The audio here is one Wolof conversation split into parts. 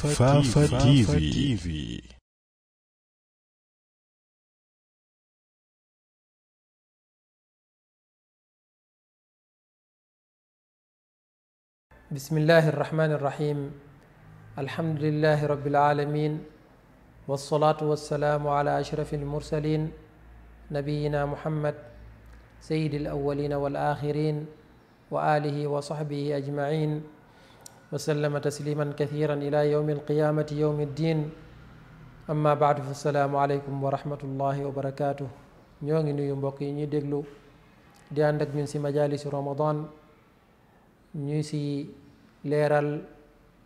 Fafa TV. بسم الله الرحمن الرحيم الحمد لله رب العالمين والصلاة والسلام على أشرف المرسلين نبينا محمد سيد الأولين والآخرين وآله وصحبه أجمعين وسلم تسليما كثيرا إلى يوم القيامة يوم الدين أما بعد فالسلام عليكم ورحمة الله وبركاته ñoo ngi nuyu mbokk yi ñuy déglu di ànd ak ñun ci majaalisu Ramadan ñuy ci leeral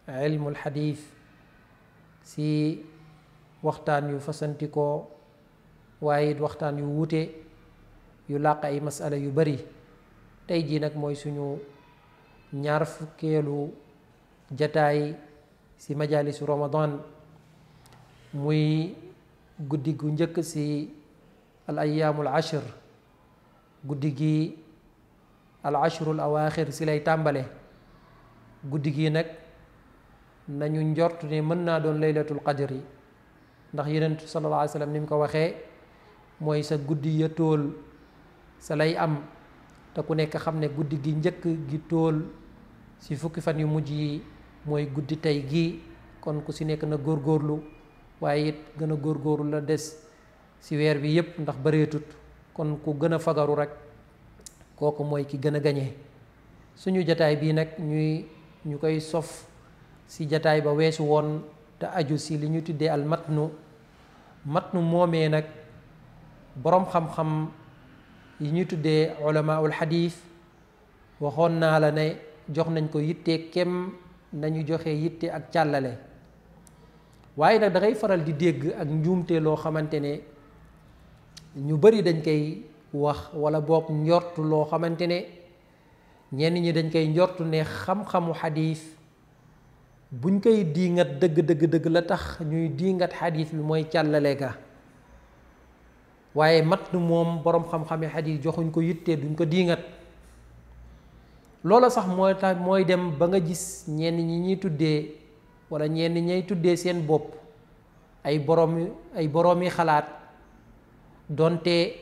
ilmul xadiis ci waxtaan yu fasantikoo waaye it waxtaan yu wuute yu làq ay masala yu bari tey jii nag mooy suñu ñaar fukkeelu jataay ci majaalisu Ramadan muy guddi gu njëkk ci al ayaamul ashr guddi gi al ashrul awaaxir ci lay tàmbale guddi gi nag nañu njort ne mën naa doon laylatul qadri ndax Yonent sallallahu alayhi wa sallam ni mu ko waxee mooy sa guddi ya tóol sa lay am te ku nekk xam ne guddi gi njëkk gi tóol ci fukki fan yu mujj yi mooy guddi tey gi kon ku ci nekk na góorgóorlu waaye it gën a góorgóorlu la des ci weer bi yépp ndax bareetut kon ku gën a fagaru rek kooku mooy ki gën a gañe suñu jataay bii nag ñu koy sof ci jataay ba weesu woon te aju ci li ñu tuddee al matnu moomee nag boroom xam-xam yi ñu tuddee ulamaul xadiis waxoon naa la ne jox nañ ko yitte kem nañu joxe yitte ak càllale waaye nag da ngay faral di dégg ak njuumte loo xamante ne ñu bari dañ koy wax wala boog njort loo xamante ne ñenn ñi dañ koy njort ne xam-xamu xadiis buñ koy diingat dëgg la tax ñuy diingat xadiis bi mooy càllale ga waaye matnu moom boroom xam-xami xadiis joxuñ ko yitte duñ ko diingat loola sax mooy tax mooy dem ba nga gis ñenn ñi ñuy tuddee wala ñenn ñay tuddee seen bopp ay boroomi xalaat donte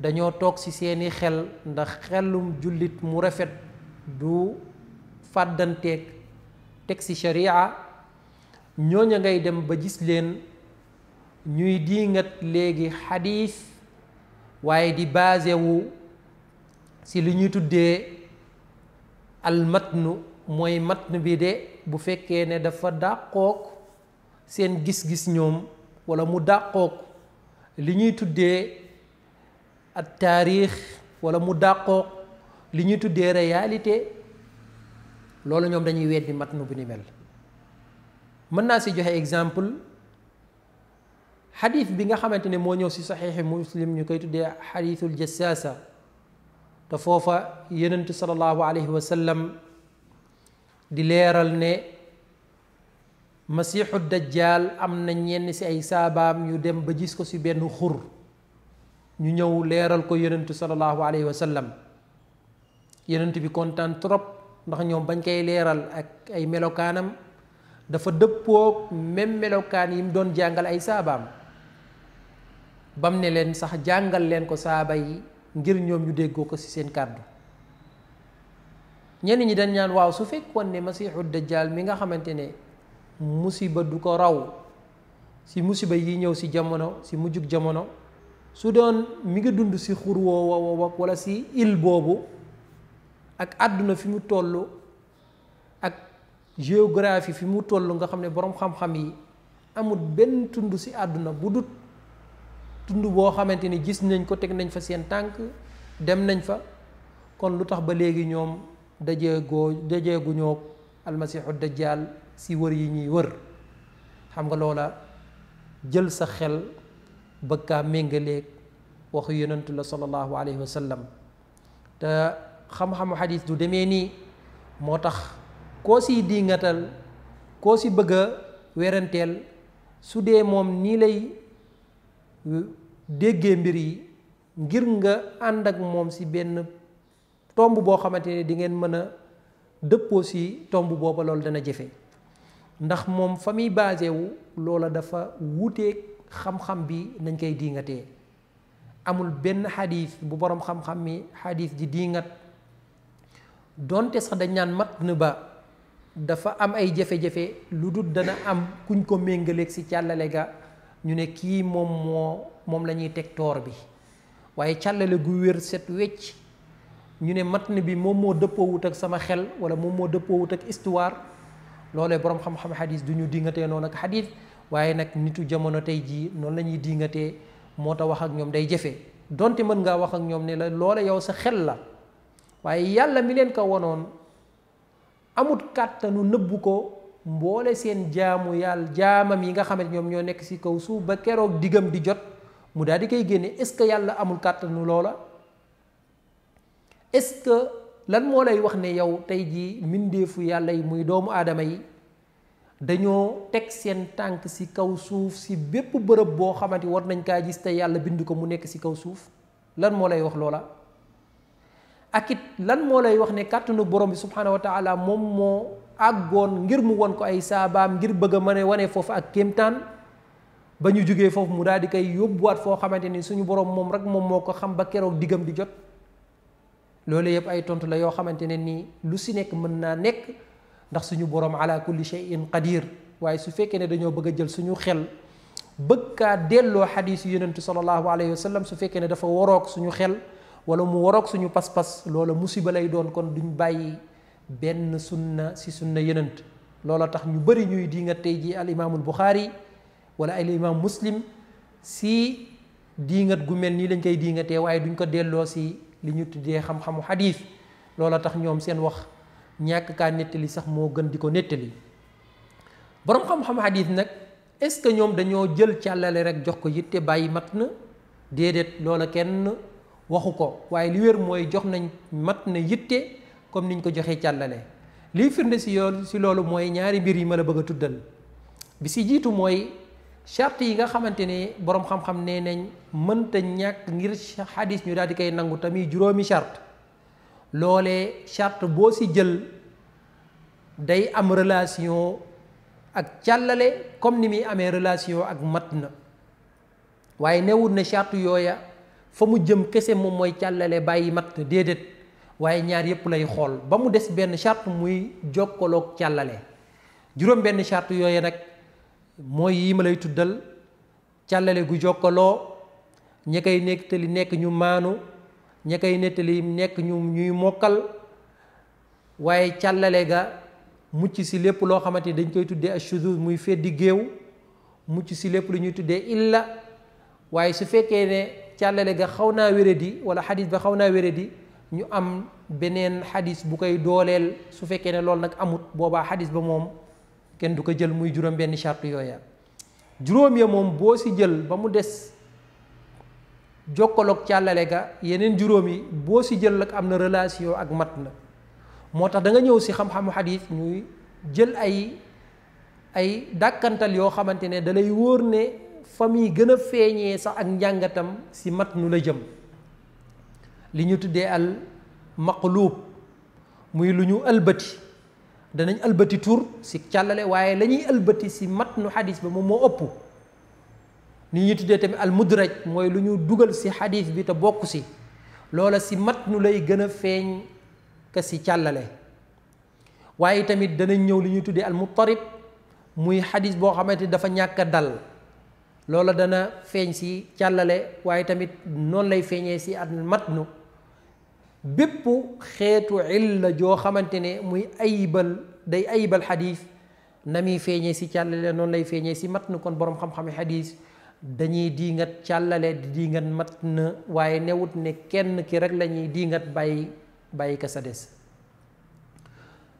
dañoo toog ci seeni xel ndax xelum jullit mu rafet du fàddanteeg teg ci sharia ñooña ngay dem ba gis leen ñuy diingat léegi xadiis waaye di basé wu ci li ñuy tuddee al matnu mooy matnu bi de bu fekkee ne dafa dàqook seen gis-gis ñoom walla mu dàqook li ñuy tuddee at taarix walla mu dàqook li ñuy tuddee réalité loolu ñoom dañuy weddi matnu bu ni mel mën naa ci joxe exemple xadiis bi nga xamante ne moo ñëw ci saxiixi Muslim ñu koy tuddee xadiisul jassaasa te foofa Yonent sallallahu alayhi wa sallam di leeral ne masiixu dajjaal am na ñenn ci ay saabaam yu dem ba gis ko ci benn xur ñu ñëw leeral ko Yonent sallallahu alayhi wa sallam Yonent bi kontaan trop ndax ñoom bañ koy leeral ak ay melokaanam dafa dëppook même melokaan yi mu doon jàngal ay saabaam bam ne leen sax jàngal leen ko saaba yi ngir ñoom ñu déggoo ko ci seen kàddu ñenn ñi dañ ñaan waaw su fekkoon ne masiixu dajjaal mi nga xamante ne musiba du ko raw ci musiba yi ñëw ci jamono ci mujjug jamono su doon mi ngi dund ci xur woowa walla ci île boobu ak àdduna fi mu toll ak géographie fi mu toll nga xam ne boroom xam-xam yi amul benn tund ci àdduna bu dut tund boo xamante ni gis nañ ko teg nañ fa seen tànk dem nañ fa kon lu tax ba léegi ñoom dajeeguñoo almasiixu dajjaal ci wër yi ñuy wër xam nga loola jël sa xel bëgg kaa méngaleeg waxu yonentu la sallallahu alayhi wa sallam te xam-xamu xadiis du demee nii moo tax koo siy diingatal koo si bëgg a weranteel su dee moom nii lay déggee mbir yi ngir nga ànd ak moom ci benn tomb boo xamante ne di ngeen mën a dëppoo ci tomb booba loolu dana jëfe ndax moom fa muy basé wu loola dafa wuuteeg xam-xam bi nañ koy diingatee. amul benn xadis bu boroom xam-xam mi xadis di diingat donte sax dañ naan matn ba dafa am ay jafe-jafe lu dul dana am kuñ ko méngaleeg si càllale ga ñu ne kii moom la ñuy teg toor bi, waaye càllale gu wér set wecc ñu ne matn bi moom moo dëppoowut ak sama xel wala moom moo dëppoowut ak histoire, loolee boroom xam-xam xadis du ñu dingatee noonu ak xadis. waaye nag nitu jamono tey jii noonu la ñuy dingatee, moo tax wax ak ñoom day jafe. donte mën ngaa wax ak ñoom ne la loola yow sa xel la, waaye yàlla mi leen ko wonoon amut kàttanu nëbbu ko mboole seen jaamu yàlla jaamam yi nga xamante ñoom ñoo nekk ci kaw suuf ba keroog diggam di jot mu daal di koy génne. est-ce que yàlla amul kàttanu loola? est-ce que lan moo lay wax ne yow tey jii mbindeefu yàlla yi muy doomu aadama yi dañoo teg seen tànk ci kaw suuf ci bépp bërëb boo xamante war nañ kaa gis te yàlla bind ko mu nekk ci kaw suuf? lan moo lay wax loola? ak it lan moo lay wax ne kàttanu borom bi subhanahu wa taala moom moo àggoon ngir mu won ko ay saabaam ngir bëgg a mën a wane foofu ak kéemtaan ba ñu jógee foofu mu daal di koy yóbbuwaat foo xamante ni suñu borom moom rek moom moo ko xam ba keroog diggam di jot? loolu yëpp ay tontu la yoo xamante ne nii lu ci nekk mën naa nekk, ndax suñu borom ala kulli shay'in qadir. waaye su fekkee ne dañoo bëgg a jël suñu xel bëgg kaa delloo xadiis yu yonentu sallallahu alayhi wa sallam, su fekkee ne dafa waroog suñu xel wala mu waroog suñu pas-pas, loola musiba lay doon. kon duñ bàyyi benn sunna ci sunna yonent. loola tax ñu bëri ñuy diingat tey ji al imaamul Buxaari wala al imaam Muslim si diingat gu mel nii lañ koy diingatee, waaye duñ ko delloo si li ñu tuddee xam-xamu xadiis. loola tax ñoom seen wax ñàkk kaa nettali sax moo gën di ko nettali. boroom xam-xamu xadiis nag est-ce que ñoom dañoo jël càllale rek jox ko yitte bàyyi matn? déedéet, loola kenn waxu ko. waaye li wér mooy jox nañ matn yitte comme niñ ko joxee càllale. liy firnde si loolu mooy ñaari mbir yi ma la bëgg a tuddal. bi si jiitu mooy charte yi nga xamante ne boroom xam-xam nee nañ mënta ñàkk ngir xadis ñu daal di koy nangu tamit juróomi charte. loolee charte boo si jël day am relation ak càllale comme ni muy amee relation ak matn. waaye newut ne charte yooya fa mu jëm kese moom mooy càllale bàyyi matn, déedéet. waaye ñaar yépp lay xool ba mu des benn charte muy jokkaloog càllale. juróom benn charte yooya nag mooy yi ma lay tuddal: càllale gu jokkaloo, ña koy nettali nekk ñu maanu, ña koy nettali nekk ñu ñuy mokkal, waaye càllale ga mucc ci lépp loo xamante ni dañ koy tuddee ashuzuz muy feddi géew, mucc ci lépp lu ñuy tuddee illa. waaye su fekkee ne càllale ga xaw naa wéradi wala xadis ba xaw naa wéradi, ñu am beneen xadis bu koy dooleel. su fekkee ne loolu nag amut, boobaa xadis ba moom kenn du ko jël. muy juróom benn charte yooya. juróom ya moom boo si jël ba mu des jokkaloog càllale ga, yeneen juróom yi boo si jël nag am na relation ak matn. moo tax da nga ñëw si xam-xamu xadis ñuy jël ay dàkkantal yoo xamante ne da lay wóor ne fa muy gën a feeñee sax ak njàngatam si matnu la jëm. li ñu tuddee al maqluub muy lu ñu ëlbati. danañ ëlbati tur si càllale, waaye la ñuy ëlbati si matnu xadis ba moom moo ëpp. ni ñuy tuddee tamit al mudraj mooy lu ñu dugal si xadis bi te bokk si, loola si matnu lay gën a feeñ ka si càllale. waaye tamit danañ ñëw li ñuy tuddee al muttarib muy xadis boo xamante dafa ñàkk a dal, loola dana feeñ si càllale, waaye tamit noonu lay feeñee si al matnu. bépp xeetu illa joo xamante ne muy day ayibal xadis na muy feeñee si càllale noonu lay feeñee si matn. kon boroom xam-xami xadis dañuy diingat càllale di diingat matn, waaye newut ne kenn ki rek la ñuy diingat bàyyi ka sa des.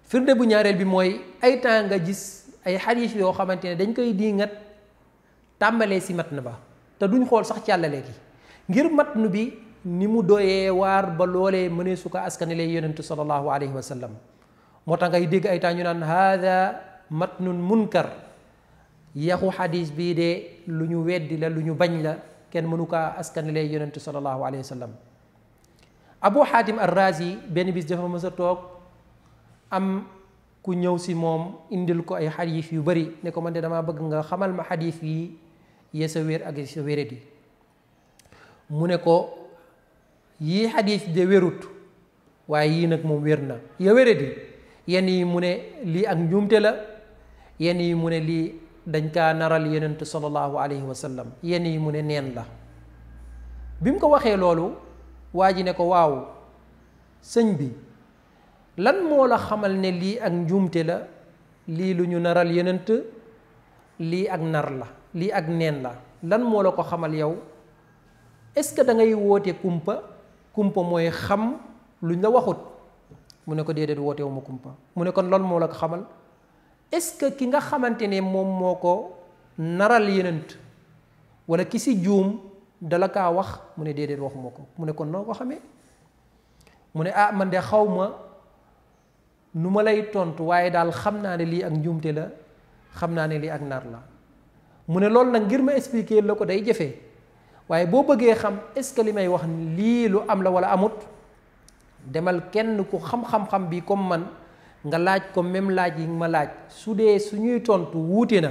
firnde bu ñaareel bi mooy ay temps nga gis ay xadis yoo xamante ne dañ koy diingat tàmbalee si matn ba te duñ xool sax càllale gi, ngir matn bi ni mu doyee waar ba loolee mënee su ko askanelee yonentu sallallahu alayhi wa sallam. moo tax ngay dégg ay temps ñu naan haada matnun munkar, yaxu xadis bii de lu ñu weddi la, lu ñu bañ la, kenn mënu kaa askanelee yonentu sallallahu alayhi wa sallam. Abu Xaatim ar-Razi benn bis dafa mës a toog am ku ñëw si moom indil ko ay xadiis yu bari ne ko man de damaa bëgg nga xamal ma xadiis yi yee sa wér ak sa wéradi mu ne ko yii xadiis de wérut waaye yii nag moom wér na ya wéradi yenn yi mu ne lii ak njuumte la yenn yi mu ne lii dañ kaa naral yonent sallallahu alayhi wa sallam yenn yi mu ne neen la bi mu ko waxee loolu waa ji ne ko waaw sëñ bi lan moo la xamal ne lii ak njuumte la lii lu ñu naral yonent lii ak nar la lii ak neen la lan moo la ko xamal yow est-ce que da ngay woote kumpa mooy xam luñ la waxut mu ne ko déedéet woote wu ma kumpa mu ne kon loolu moo la ko xamal est-ce que ki nga xamante ne moom moo ko naral yonent wala ki si juum dala kaa wax mu ne déedéet waxuma ko mu ne kon noo ko xamee mu ne ah man de xaw ma nu ma lay tontu waaye daal xam naa ne lii ak njuumte la xam naa ne lii ak nar la mu ne loolu nag ngir ma expliquer la ko day jafe waaye boo bëggee xam est-ce que li may wax lii lu am la wala amut demal kenn ku xam-xam-xam bi comme man nga laaj ko même laaj yi ma laaj su dee suñuy tontu wuute na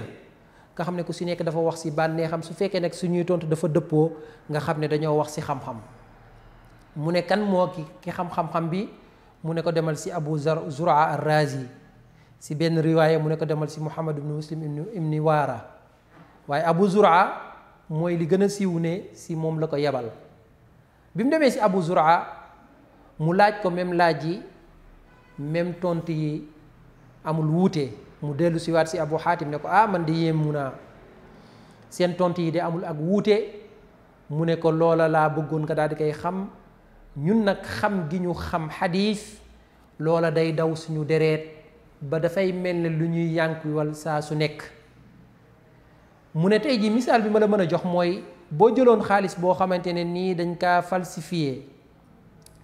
nga xam ne ku si nekk dafa wax si bànneexam su fekkee nag suñuy tontu dafa dëppoo nga xam ne dañoo wax si xam-xam mu ne kan moo ki xam-xam-xam bi mu ne ko demal si Abu Zur'a ar-Razi si benn riwaaya mu ne ko demal si Muhammad ibn Muslim ibni Waara waaye Abu Zur'a mooy li gën a siiw ne si moom la ko yebal bi mu demee si Abu Zur'a mu laaj ko même laaj yi même tontu yi amul wuute mu dellu si waat si Abu Xaatim ne ko ah man de yéemu naa seen tontu yi de amul ak wuute mu ne ko loola laa bëggoon nga daal di koy xam ñun nag xam gi ñu xam xadiis loola day daw suñu dereet ba dafay mel ne lu ñuy yànkuwal saa su nekk mu ne tey ji misaal bi ma la mën a jox mooy boo jëloon xaalis boo xamante ne nii dañ kaa falsifié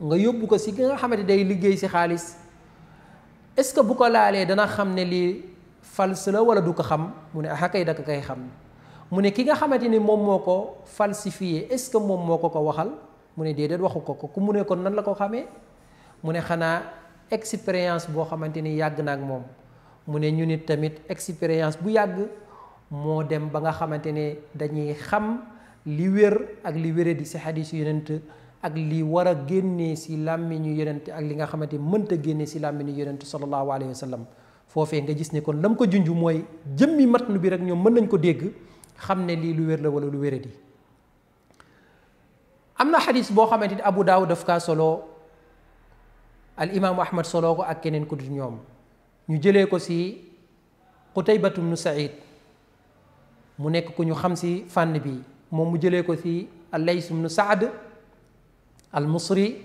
nga yóbbu ko si ki nga xamante day liggéey si xaalis est-ce que bu ko laalee dana xam ne lii fals la wala du ko xam mu ne ah kay da koy xam mu ne ki nga xamante ni moom moo ko falsifié est-ce que moom moo ko waxal mu ne déedéet waxu ko ku mu ne kon nan la ko xamee mu ne xanaa expérience boo xamante ni yàgg na ak moom mu ne ñu nit tamit expérience bu yàgg moo dem ba nga xamante ne dañuy xam li wér ak li wéradi si xadiis yonent ak li war a génnee si làmmiñu yonent ak li nga xamante mënta génnee si làmmiñu yonent sallallahu alayhi wa sallam foofee nga gis ne kon lam ko junj mooy jëmmi matnu bi rek ñoom mën nañ ko dégg xam ne lii lu wér la wala lu wéradi am na xadis boo xamante ni Abu Daawud daf kaa solo al imaamu Ahmad solo ko ak keneen ku dul ñoom ñu jëlee ko si Qutaybatu bnu Saïd mu nekk ku ñu xam si fànn bi moom mu jëlee ko si al-Lays bnu Saad al Musri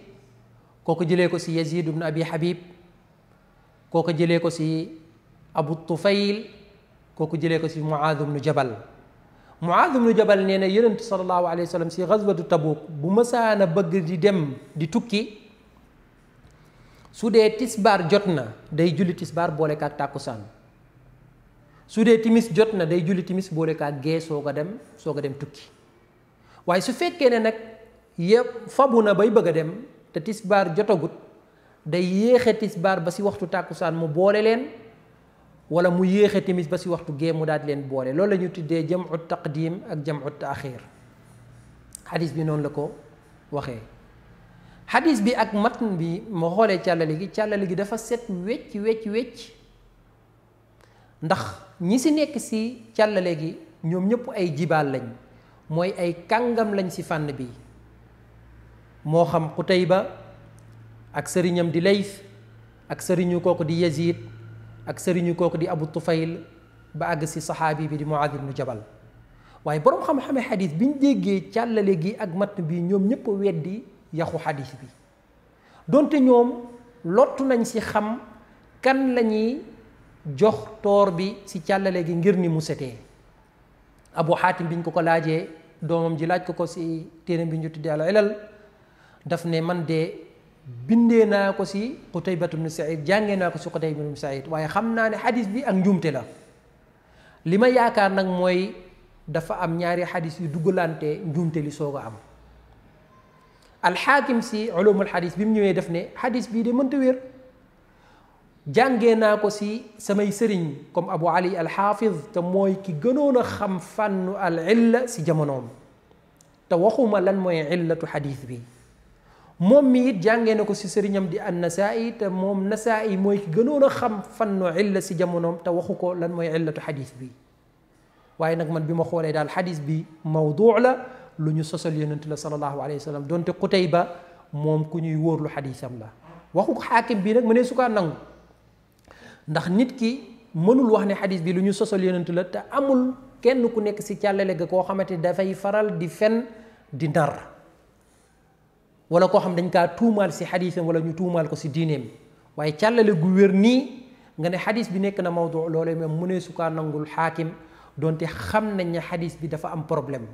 kooku jëlee ko si Yazid bnu Abi Habib kooku jëlee ko si Abu Tufayl kooku jëlee ko si Muaad bnu Jabal Muaad bnu Jabal nee na yonent sallallahu alayhi wa sallam si gazwatu Tabuk bu mësaana bëgg di dem di tukki su dee tisbaar jot na day julli tisbaar boole kaak tàkkusaan su dee timis jot na day julli timis boole kaak gee soog a dem tukki waaye su fekkee ne nag yëpp fabu na bay bëgg a dem te tisbaar jotagut day yéexe tisbaar ba si waxtu tàkkusaan mu boole leen wala mu yéexe timis ba si waxtu gee mu daal di leen boole loolu la ñu tuddee jamu taqdim ak jamu taaxir xadis bi noonu la ko waxee xadis bi ak matn bi ma xoolee càllale gi dafa set wecc ndax ñi si nekk si càllale gi ñoom ñëpp ay jibaal lañ mooy ay kàngam lañ si fànn bi moo xam Qutayba ak sëriñam di Lays ak sëriñu kooku di Yazid ak sëriñu kooku di Abu Tufayl ba àgg si saxaabi bi di Muaad ibnu Jabal waaye boroom xam-xame xadis bi ñu déggee càllale gi ak matn bi ñoom ñëpp weddi yaxu xadis bi donte ñoom lottu nañ si xam kan lañuy jox toor bi si càllale gi ngir ni mu setee Abu Xaatim biñ ko laajee doomam ji laaj ko si téeram bi ñu tuddee al ilal daf ne man de bindee naa ko si Qutaybatu bnu Saïd jàngee naa ko si Qutaybatu bnu Saïd waaye xam naa ne xadis bi ak njuumte la li ma yaakaar nag mooy dafa am ñaari xadis yu duggalante njuumte li soog a am alxaakim si ulumul xadis bi mu ñëwee def ne xadis bii de mënta wér jàngee naa ko si samay sëriñ comme Abu Ali al-Hafiz te mooy ki gënoon a xam fànnu al illa si jamonoom te waxuma lan mooy illatu xadiis bi moom mi it jàngee na ko si sëriñam di an-Nasaa'i te moom Nasaa'i mooy ki gënoon a xam fànnu illa si jamonoom te waxu ko lan mooy illatu xadiis bi waaye nag man bi ma xoolee daal xadiis bi mawduu la lu ñu sosal yonent la sallallahu alayhi wa sallam donte Qutayba moom ku ñuy wóorlu xadiisam la waxu xaakim bi nag mënee su kaa nangu ndax nit ki mënul wax ne xadiis bi lu ñu sosal yonent la te amul kenn ku nekk si càllale ga koo xamante dafay faral di fen di nar wala koo xam dañ kaa tuumaal si xadiisam wala ñu tuumaal ko si diineem waaye càllale gu wér nii nga ne xadiis bi nekk na mawdu loolee même mënee su kaa nangul xaakim donte xam nañ ne xadiis bi dafa am problème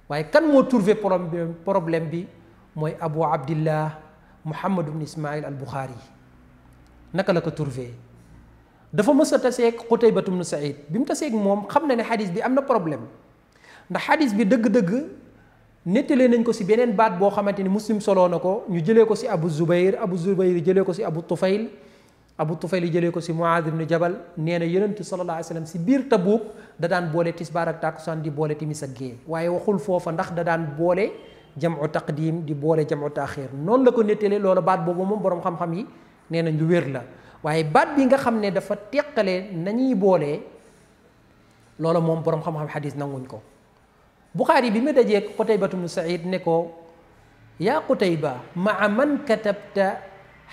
waaye kan moo trouvé problème bi mooy Abu Abdillah Muhammad ibn Ismail al Bukhari naka la ko trouvé dafa mës a taseeg Qutayba ibn Saïd bi mu taseeg moom xam na ne xadis bi am na problème ndax xadis bi dëgg-dëgg nettalee nañ ko si beneen baat boo xamante ni Muslim soloo na ko ñu jëlee ko si Abu Zubayr jëlee ko si Abu Tufayl jëlee ko si Muaad ibn Jabal nee na Yonent sallallahu alayhi wa sallam si biir Tabuuk da daan boole tisbaar ak takkusaan di boole timis ak gée waaye waxul foofa ndax da daan boole jamu taqdim di boole jamu taaxir noonu la ko nettalee loola baat boobu moom boroom xam-xam yi nee nañ lu wér la waaye baat bi nga xam ne dafa teqale nañuy boolee loola moom boroom xam-xam xadis nanguñ ko Buxaari bi mu dajee Qutayba ibn Saïd ne ko yaa Qutayba maa man katabta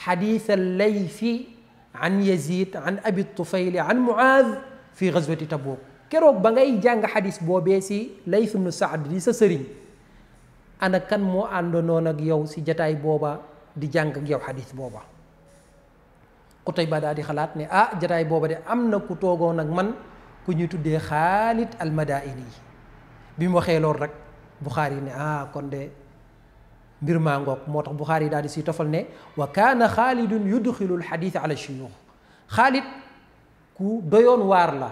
xadiis al-Laythi an Yazid an Abi Tufayl an Muaaz fi gazwati Tabuk keroog ba ngay jàng xadis boobee si Layth ibn Saad di sa sëriñ ana kan moo àndoon ak yow si jataay booba di jàng ak yow xadis booba Qutayba daal di xalaat ne jataay booba de am na ku toogoon ak man ku ñuy tuddee Xaalid al-Madaini bi mu waxee loolu rek Buxaari ne kon de mbir maa ngoog moo tax Buxaari daal di si tofal ne wa kaana Xaalidun yudxilu al-xadiis ala shuyuux Xaalid ku doyoon waar la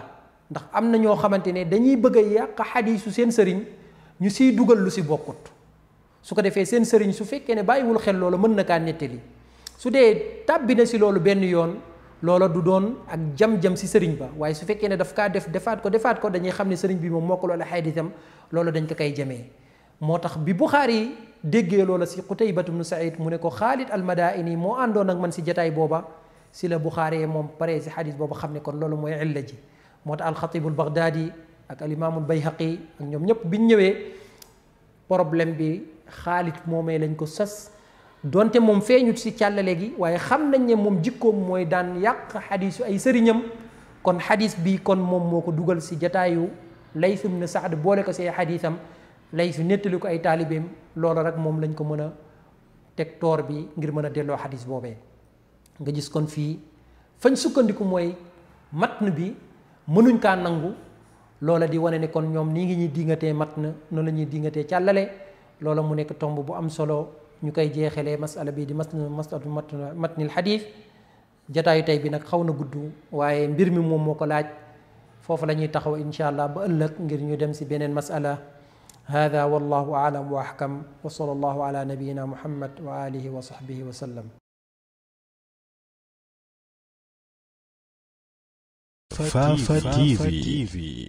ndax am na ñoo xamante ne dañuy bëgg a yàq xadiisu seen sëriñ ñu siy dugal lu si bokkut su ko defee seen sëriñ su fekkee ne bàyyiwul xel loolu mën na kaa nettali su dee tàbbi na si loolu benn yoon loola du doon ak jam-jam si sëriñ ba waaye su fekkee ne daf kaa defaat ko dañuy xam ne sëriñ bi moom moo ko loola xadiisam loolu dañ ko koy jamee moo tax bi Buxaari déggee loola si Qutayba ibn Saïd mu ne ko Xaalid al-Madaini moo àndoon ak man si jataay booba si la Buxaari moom pare si xadiis booba xam ne kon loolu mooy illa ji moo tax al-Xatibu al-Baghdadi ak al-Imaamu al-Bayhaqi ak ñoom ñëpp biñ ñëwee problème bi Xaalid moomee lañ ko sas donte moom feeñut si càllale gi waaye xam nañ ne moom jikkoom mooy daan yàq xadiisu ay sëriñam kon xadiis bi kon moom moo ko dugal si jataayu Layth ibn Saad boole ko si ay xadiisam Layth nettali ko ay taalibeem loolu rek moom lañ ko mën a teg toor bi ngir mën a delloo xadiis boobee nga gis kon fii fañ sukkandiku mooy matn bi mënuñ kaa nangu loola di wane ne kon ñoom nii ngi ñuy dingatee matn noonu la ñuy dingatee càllale loola mu nekk tomb bu am solo ñu koy jeexalee masala bi di masalatu matnil xadiis jataayu tey bi nag xaw na gudd waaye mbir mi moom moo ko laaj foofu la ñuy taxaw insha allah ba ëllëg ngir ñu dem si beneen masala hada wallahu aalam wa ahkam wa sallallahu ala nabiyina muhammad wa alihi wa sahbihi wa sallam. Fafa TV